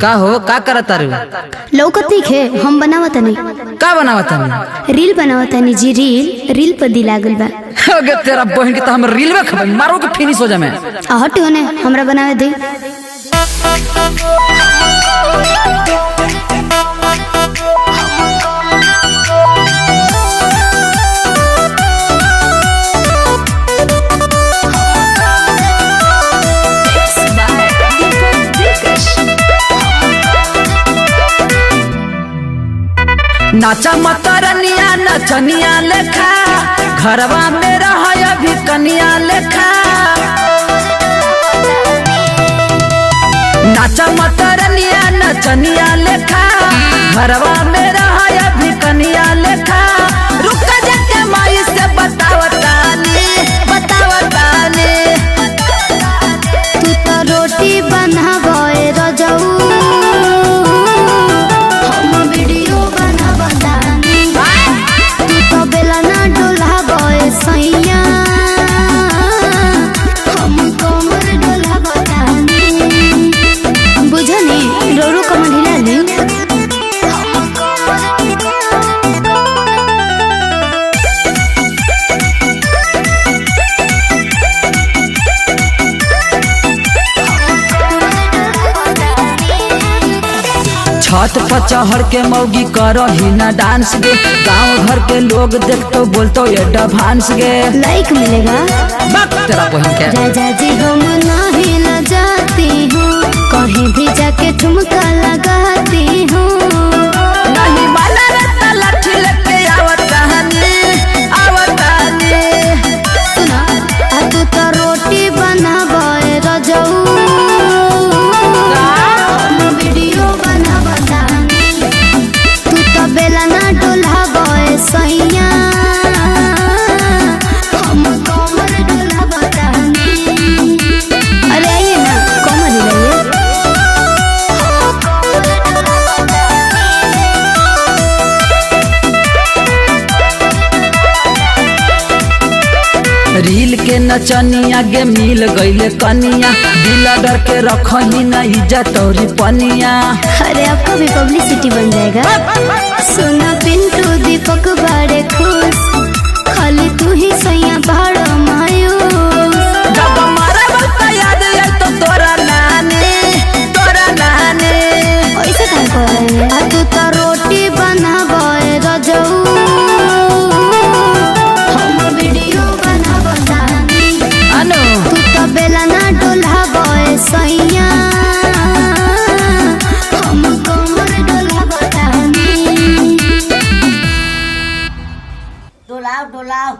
का हो का करत तारू? लौकत नहीं खे हम बनावत नहीं। का बनावत नहीं? रील बनावत नहीं जी। रील पर दिल लागल बा। अगे तेरा बहन के तो हम रील में खबर मारो के फिनिश हो जाए। मैं हट होने हमरा बनावे दे। नाचा मतरनिया नचनिया लेखा घरवा में रह अभी कनिया लेखा। नाचा मतरनिया नचनिया लेखा घरवा में रह अभी कनिया लेखा। रुक जाके माई से बतावतानी बतावतानी। तू तो रोटी बनावे रजऊ छत पर चढ़ के मौगी करही ना डांस गे। गांव घर के लोग देखतो बोलतो ये डांस गे। लाइक मिलेगा तेरा बहन के। राजा जी हम नहीं न जाती हूँ कहीं भी जाके ठुमका लगाती हूँ। नहीं वाला रत्ता लाठी लेके आवतानी आवतानी। सुना तू तो रोटी बनावे रजऊ वीडियो बनावतानी। तू तो बेला ना डोलावे सैया हम कमर डोलावतानी। अरे आइए ना कमर हिलाइए। रील के नचनिया गे मिल गईले कनिया। दिल डर के रखही ना इज्जत और पनिया। अरे आपका भी पब्लिसिटी बन जाएगा। सोना पिंटू दीपक बड़े खुश खाली तू ही सैया भाड़ो मायूस। जब हमारा वक्त याद आए तो तोरा नानी तोरा नानी। ऐसे काम कर रहे हैं। तू तो रोटी बनावे रजऊ हम वीडियो बनावतानी। अनु तू तो बेला ना डोलावे सैया हम कमर डोलावतानी। डोलाओ डोलाओ।